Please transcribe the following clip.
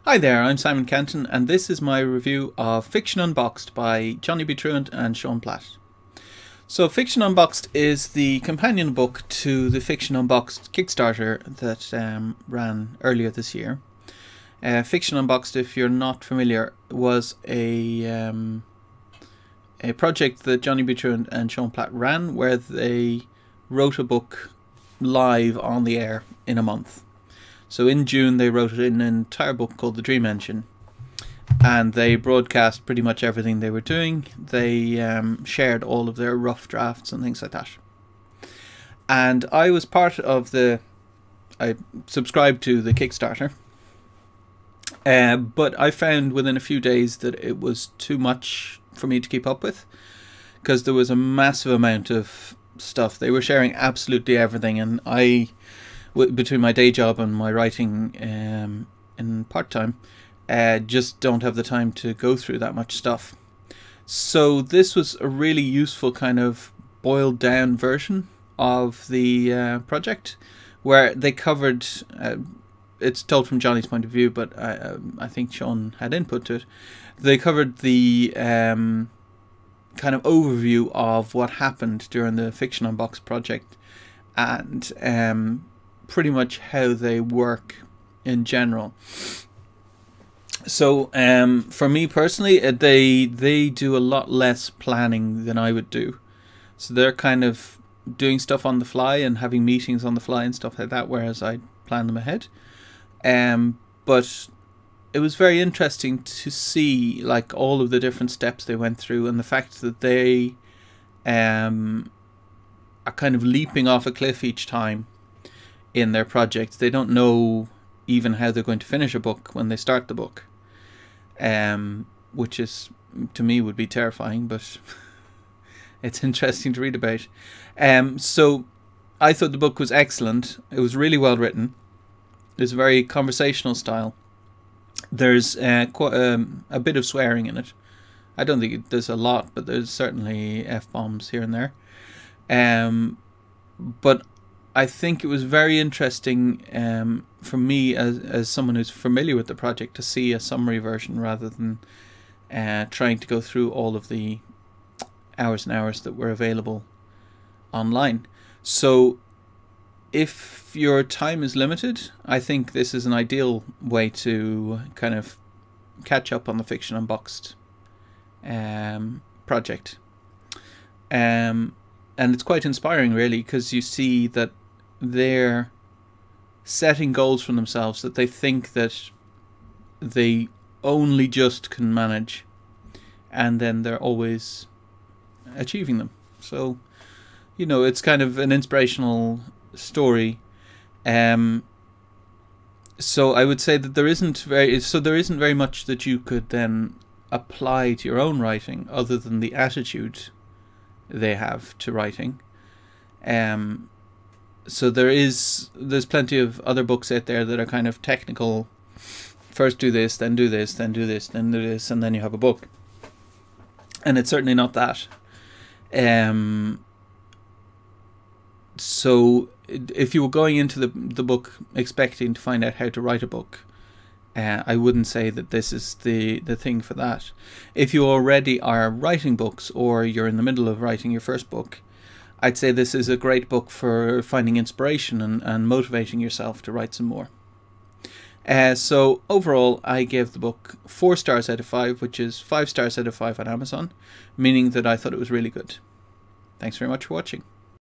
Hi there, I'm Simon Kenton, and this is my review of Fiction Unboxed by Johnny B. Truant and Sean Platt. So Fiction Unboxed is the companion book to the Fiction Unboxed Kickstarter that ran earlier this year. Fiction Unboxed, if you're not familiar, was a project that Johnny B. Truant and Sean Platt ran, where they wrote a book live on the air in a month. So in June they wrote an entire book called The Dream Engine, and they broadcast pretty much everything they were doing. They shared all of their rough drafts and things like that. And I was part of I subscribed to the Kickstarter, but I found within a few days that it was too much for me to keep up with, because there was a massive amount of stuff. They were sharing absolutely everything, and between my day job and my writing in part-time, just don't have the time to go through that much stuff. So this was a really useful kind of boiled down version of the project, where they covered, it's told from Johnny's point of view, but I think Sean had input to it. They covered the kind of overview of what happened during the Fiction Unboxed project, and pretty much how they work in general. So for me personally, they do a lot less planning than I would do. So they're kind of doing stuff on the fly and having meetings on the fly and stuff like that, whereas I plan them ahead. But it was very interesting to see like all of the different steps they went through, and the fact that they are kind of leaping off a cliff each time in their project. They don't know even how they're going to finish a book when they start the book, which is, to me, would be terrifying, but it's interesting to read about. So I thought the book was excellent. It was really well written. There's a very conversational style. There's quite a bit of swearing in it. I don't think there's a lot, but there's certainly F-bombs here and there. But I think it was very interesting for me as someone who's familiar with the project to see a summary version rather than trying to go through all of the hours and hours that were available online. So if your time is limited, I think this is an ideal way to kind of catch up on the Fiction Unboxed project. And it's quite inspiring, really, because you see that they're setting goals for themselves that they think that they only just can manage, and then they're always achieving them. So, you know, it's kind of an inspirational story. So I would say that there isn't very much that you could then apply to your own writing other than the attitude they have to writing. So there's plenty of other books out there that are kind of technical. First do this, then do this, then do this, then do this, and then you have a book. And it's certainly not that. So if you were going into the book expecting to find out how to write a book, I wouldn't say that this is the thing for that. If you already are writing books, or you're in the middle of writing your first book, I'd say this is a great book for finding inspiration and motivating yourself to write some more. So overall, I gave the book 4 stars out of 5, which is 5 stars out of 5 on Amazon, meaning that I thought it was really good. Thanks very much for watching.